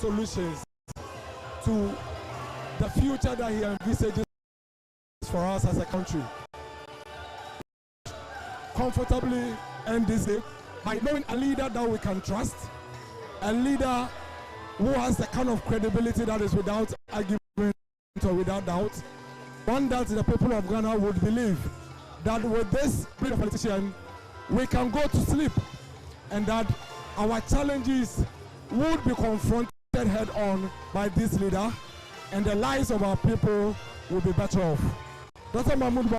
solutions to the future that he envisages for us as a country. Comfortably end this day by knowing a leader that we can trust, a leader who has the kind of credibility that is without argument or without doubt, one that the people of Ghana would believe that with this breed of politician, we can go to sleep, and that our challenges would be confronted head on by this leader, and the lives of our people will be better off. Dr. Mahamudu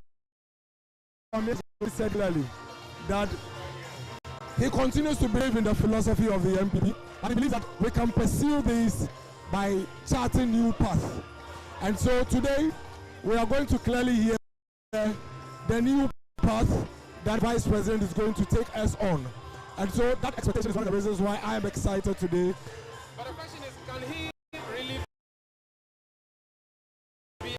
Bawumia said clearly that he continues to believe in the philosophy of the NPP, and he believes that we can pursue this by charting new paths. And so today, we are going to clearly hear the new path that Vice President is going to take us on. And so that expectation is one of the reasons why I am excited today. But the question is, can he really be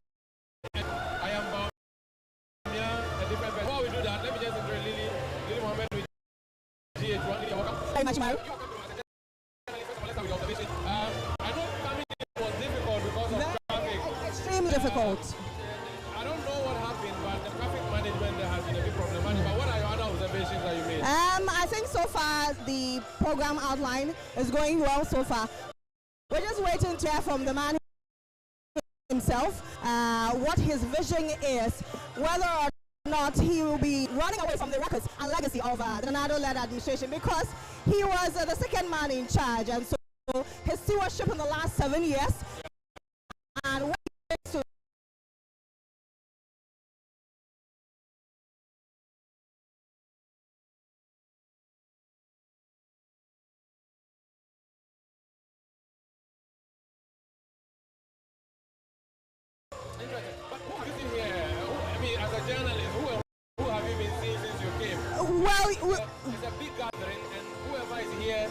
I am Bawumia, a different person? Before we do that, let me just introduce Lily Mohammed with GH1. Very much, Maru. I know coming in was difficult because of traffic. Extremely difficult. I don't know what happened, but the traffic management has been a bit problematic. But what are your other observations that you made? I think so far the program outline is going well so far. We're just waiting to hear from the man himself what his vision is, whether or not he will be running away from the records and legacy of the Nado-led administration, because he was the second man in charge, and so his stewardship in the last 7 years and what he takes to But who have you seen here? I mean, as a journalist, who have you been seeing since you came? well, It's a big gathering, and whoever is here.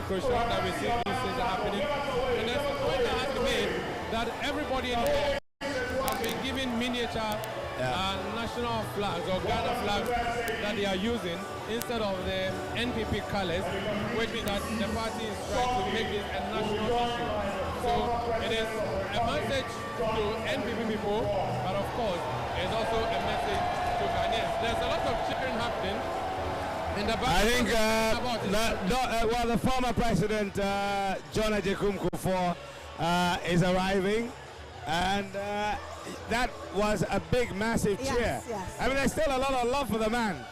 Crucial that we see these things are happening. And there's a point that has to be made that everybody in here has been given miniature national flags or Ghana flags that they are using instead of the NPP colors, which means that the party is trying to make this a national issue. So it is a message to NPP people, but of course it's also a message to Ghanaians. There's a lot of cheering happening. I think the former president, John Ajekum Kufuor, is arriving, and that was a big, massive cheer. Yes. I mean, there's still a lot of love for the man.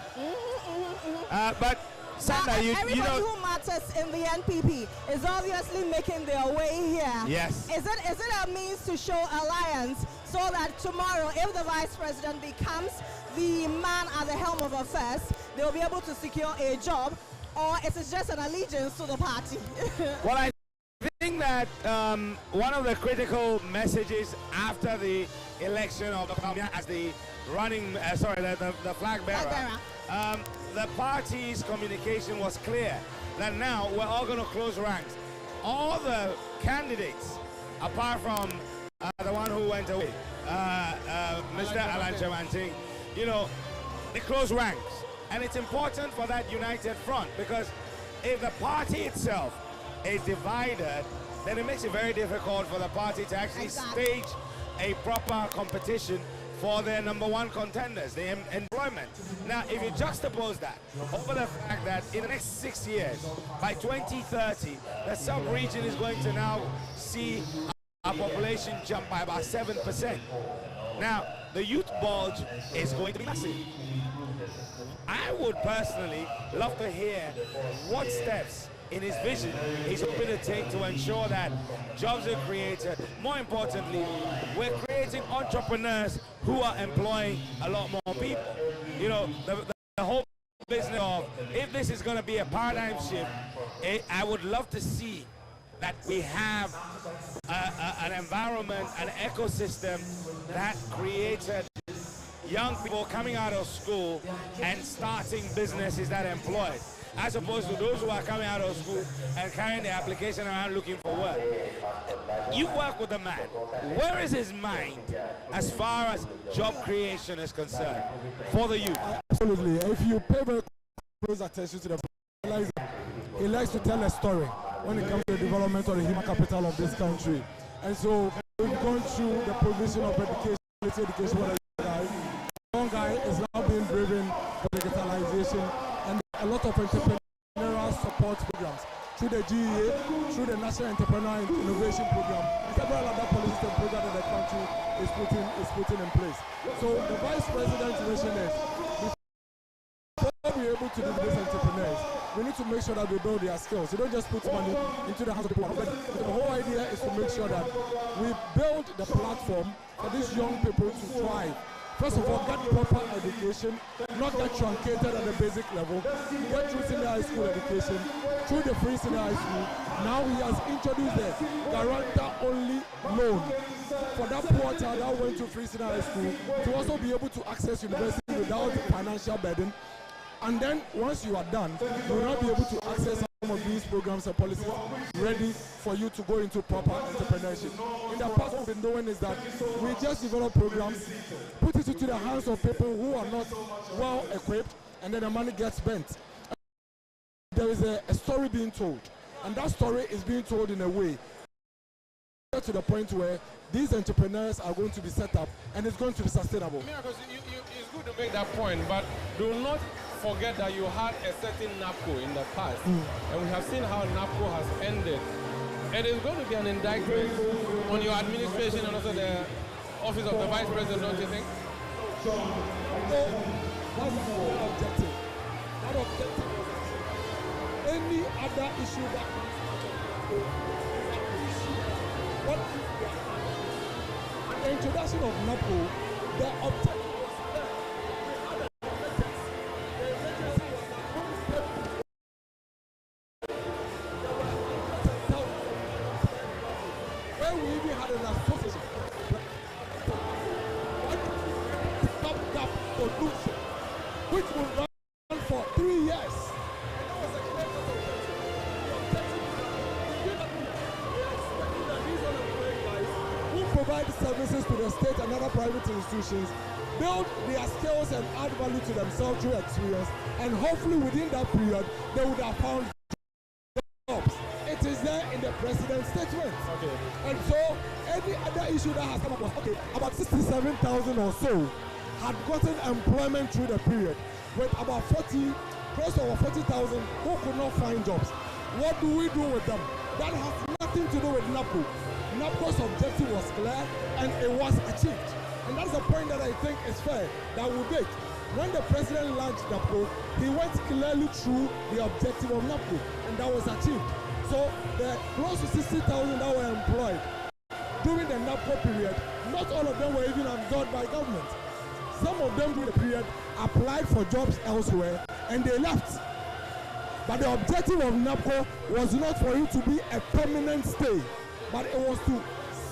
But Sandra, everybody who matters in the NPP is obviously making their way here. Yes. Is it a means to show alliance so that tomorrow, if the vice president becomes the man at the helm of affairs, they'll be able to secure a job, or it is just an allegiance to the party? Well, I think that one of the critical messages after the election of Bawumia as the running, the flag bearer, the party's communication was clear that now we're all going to close ranks. All the candidates, apart from the one who went away, Mr. Alan Chamanting, you know, they close ranks. And it's important for that united front, because if the party itself is divided, then it makes it very difficult for the party to actually stage a proper competition for their #1 contenders, the employment. Now, if you juxtapose that over the fact that in the next 6 years, by 2030, the sub-region is going to now see our population jump by about 7%. Now, the youth bulge is going to be massive. I would personally love to hear what steps in his vision he's hoping to take to ensure that jobs are created. More importantly, we're creating entrepreneurs who are employing a lot more people. You know, the whole business of, if this is going to be a paradigm shift, I would love to see that we have an environment, an ecosystem that created young people coming out of school and starting businesses that employ, as opposed to those who are coming out of school and carrying the application around looking for work. You work with a man. Where is his mind as far as job creation is concerned for the youth? Absolutely. If you pay very close attention to the president, he likes to tell a story when it comes to the development of the human capital of this country. And so we've gone through the provision of education, what young guy is now being driven for digitalization, and a lot of entrepreneurial support programs through the GEA, through the National Entrepreneur Innovation Program, several other policies and programs that the country is putting in place. So the Vice President's vision is, before we're able to do these entrepreneurs, we need to make sure that we build their skills. You don't just put money into the hands of people. The whole idea is to make sure that we build the platform for these young people to thrive. First of all, get proper education, not get truncated at the basic level, get through senior high school education, through the free senior high school. Now he has introduced the guarantor-only loan for that poor child that went to free senior high school to also be able to access university without financial burden. And then once you are done, you will not be able to access some of these programs and policies ready for you to go into proper entrepreneurship. In the past, what we've been doing is that we just develop programs, put it into the hands of people who are not well equipped, and then the money gets spent. There is a story being told, and that story is being told in a way to the point where these entrepreneurs are going to be set up and it's going to be sustainable. Yeah, because it's good to make that point, but do not forget that you had a certain NAPCO in the past, and we have seen how NAPCO has ended. It is going to be an indictment on your administration and also the office of the Vice President, don't you think? So, that's the objective. That objective is any other issue that what the introduction of NAPCO, the objective where we even had an association top solution which will run for 3 years. Provide services to the state and other private institutions, build their skills and add value to themselves through experience, and hopefully within that period they would have found jobs. It is there in the president's statement. Okay. And so any other issue that has come up was, okay, about 67,000 or so had gotten employment through the period, with about 40, close to over 40,000 who could not find jobs. What do we do with them? That has nothing to do with NAPCO. NAPCO's objective was clear and it was achieved. And that's the point that I think is fair that we make. When the president launched NAPCO, he went clearly through the objective of NAPCO, and that was achieved. So the close to 60,000 that were employed during the NAPCO period, not all of them were even absorbed by government. Some of them during the period applied for jobs elsewhere and they left. But the objective of NAPCO was not for it to be a permanent stay, but it was to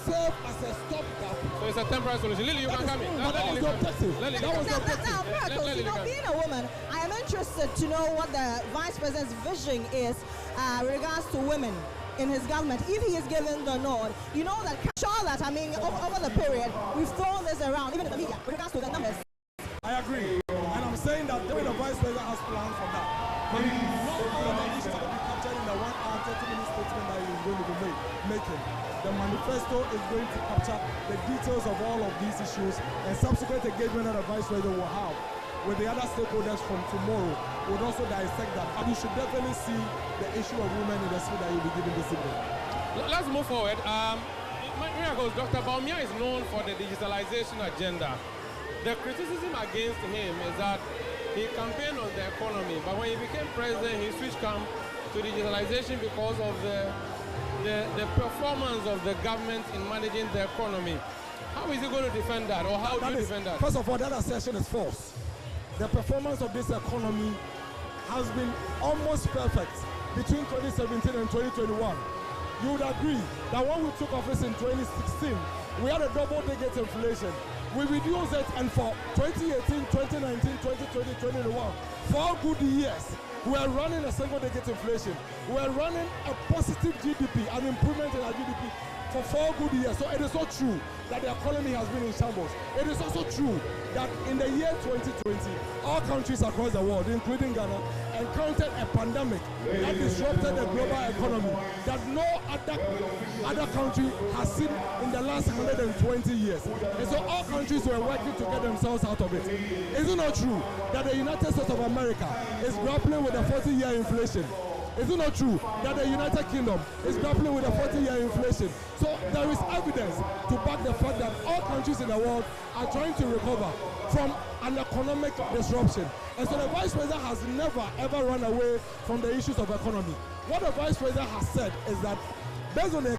serve as a stopgap. So it's a temporary solution. Lily, you can come in. But that was the objective. That was the objective. Now, being a woman, I am interested to know what the Vice President's vision is with regards to women in his government. If he is given the nod, you know that, I mean, over the period, we've thrown this around, even in the media, with regards to the numbers. I agree. And I'm saying that the Vice President has planned for that. But not all of the issues will be captured in the 1 hour 30-minute statement that he is going to be making. The manifesto is going to capture the details of all of these issues, and subsequent engagement that the Vice President will have with the other stakeholders from tomorrow would also dissect that. And you should definitely see the issue of women in the speech that you'll be giving this evening. Let's move forward. Dr. Bawumia is known for the digitalization agenda. The criticism against him is that he campaigned on the economy, but when he became president, he switched camp to digitalization because of the performance of the government in managing the economy. How is he going to defend that, or how do you defend that? First of all, that assertion is false. The performance of this economy has been almost perfect between 2017 and 2021. You would agree that when we took office in 2016, we had a double-digit inflation. We reduced it, and for 2018, 2019, 2020, 2021, 4 good years, we are running a single-digit inflation. We are running a positive GDP, an improvement in our GDP for 4 good years. So it is not true that the economy has been in shambles. It is also true that in the year 2020, all countries across the world, including Ghana, encountered a pandemic that disrupted the global economy that no other country has seen in the last 120 years. And so all countries were working to get themselves out of it. Is it not true that the United States of America is grappling with a 40-year inflation? Is it not true that the United Kingdom is grappling with a 40-year inflation? So there is evidence to back the fact that all countries in the world are trying to recover from an economic disruption. And so the Vice President has never, ever run away from the issues of economy. What the Vice President has said is that based on the